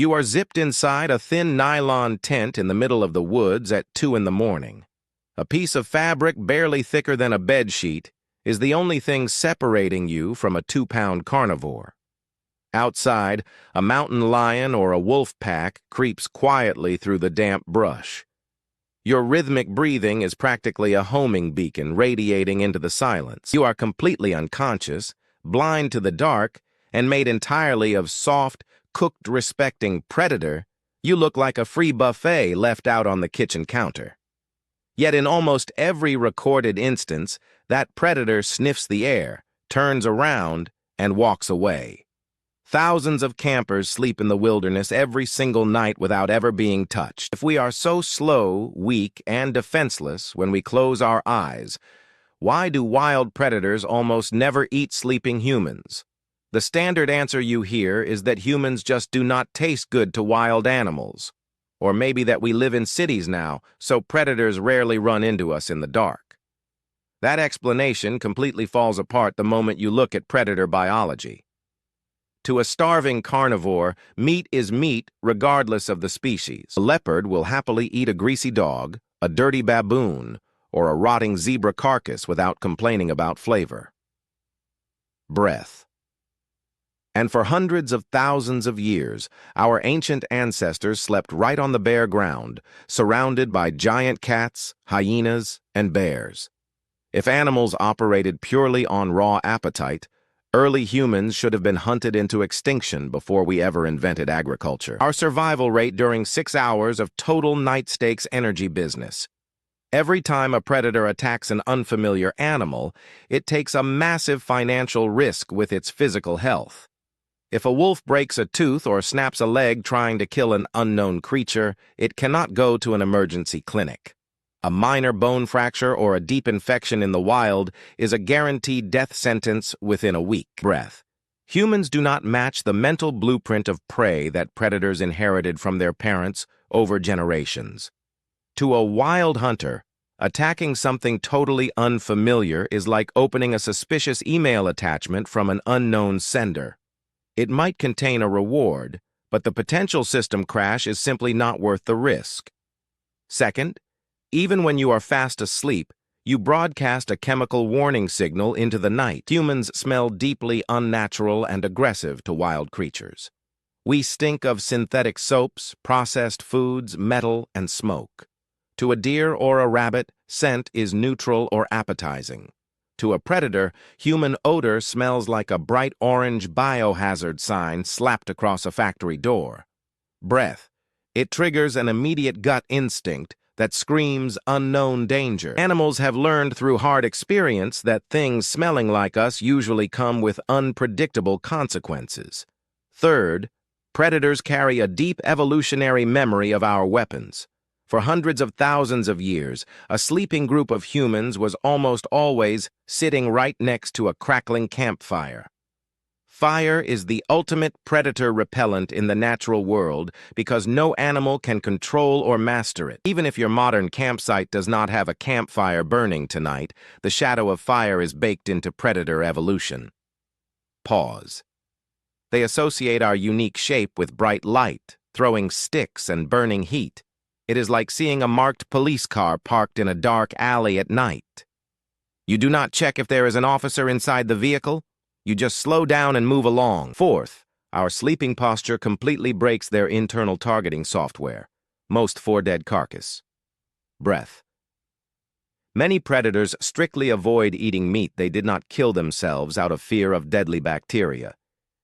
You are zipped inside a thin nylon tent in the middle of the woods at 2 in the morning. A piece of fabric barely thicker than a bedsheet is the only thing separating you from a 2-pound carnivore. Outside, a mountain lion or a wolf pack creeps quietly through the damp brush. Your rhythmic breathing is practically a homing beacon radiating into the silence. You are completely unconscious, blind to the dark, and made entirely of soft, cooked-respecting predator. You look like a free buffet left out on the kitchen counter. Yet in almost every recorded instance, that predator sniffs the air, turns around, and walks away. Thousands of campers sleep in the wilderness every single night without ever being touched. If we are so slow, weak, and defenseless when we close our eyes, why do wild predators almost never eat sleeping humans? The standard answer you hear is that humans just do not taste good to wild animals. Or maybe that we live in cities now, so predators rarely run into us in the dark. That explanation completely falls apart the moment you look at predator biology. To a starving carnivore, meat is meat regardless of the species. A leopard will happily eat a greasy dog, a dirty baboon, or a rotting zebra carcass without complaining about flavor. Breath. And for hundreds of thousands of years, our ancient ancestors slept right on the bare ground, surrounded by giant cats, hyenas, and bears. If animals operated purely on raw appetite, early humans should have been hunted into extinction before we ever invented agriculture. Our survival rate during 6 hours of total night-stakes energy business. Every time a predator attacks an unfamiliar animal, it takes a massive financial risk with its physical health. If a wolf breaks a tooth or snaps a leg trying to kill an unknown creature, it cannot go to an emergency clinic. A minor bone fracture or a deep infection in the wild is a guaranteed death sentence within a week. Breath. Humans do not match the mental blueprint of prey that predators inherited from their parents over generations. To a wild hunter, attacking something totally unfamiliar is like opening a suspicious email attachment from an unknown sender. It might contain a reward, but the potential system crash is simply not worth the risk. Second, even when you are fast asleep, you broadcast a chemical warning signal into the night. Humans smell deeply unnatural and aggressive to wild creatures. We stink of synthetic soaps, processed foods, metal, and smoke. To a deer or a rabbit, scent is neutral or appetizing. To a predator, human odor smells like a bright orange biohazard sign slapped across a factory door. Breath. It triggers an immediate gut instinct that screams unknown danger. Animals have learned through hard experience that things smelling like us usually come with unpredictable consequences. Third, predators carry a deep evolutionary memory of our weapons. For hundreds of thousands of years, a sleeping group of humans was almost always sitting right next to a crackling campfire. Fire is the ultimate predator repellent in the natural world because no animal can control or master it. Even if your modern campsite does not have a campfire burning tonight, the shadow of fire is baked into predator evolution. Pause. They associate our unique shape with bright light, throwing sticks and burning heat. It is like seeing a marked police car parked in a dark alley at night. You do not check if there is an officer inside the vehicle. You just slow down and move along. Fourth, our sleeping posture completely breaks their internal targeting software, most for dead carcass. Breath. Many predators strictly avoid eating meat they did not kill themselves out of fear of deadly bacteria.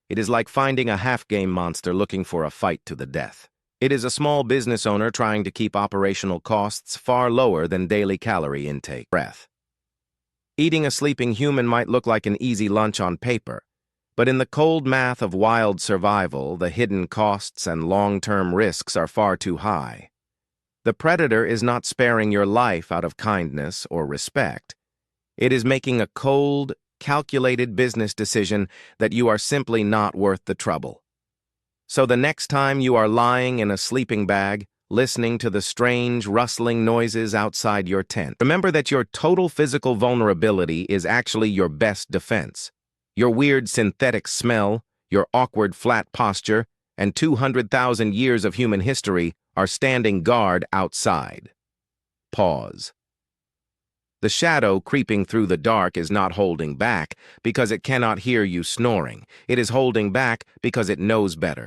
It is like finding a half-game monster looking for a fight to the death. It is a small business owner trying to keep operational costs far lower than daily calorie intake. Breath. Eating a sleeping human might look like an easy lunch on paper, but in the cold math of wild survival, the hidden costs and long-term risks are far too high. The predator is not sparing your life out of kindness or respect. It is making a cold, calculated business decision that you are simply not worth the trouble. So the next time you are lying in a sleeping bag, listening to the strange, rustling noises outside your tent, remember that your total physical vulnerability is actually your best defense. Your weird synthetic smell, your awkward flat posture, and 200,000 years of human history are standing guard outside. Pause. The shadow creeping through the dark is not holding back because it cannot hear you snoring. It is holding back because it knows better.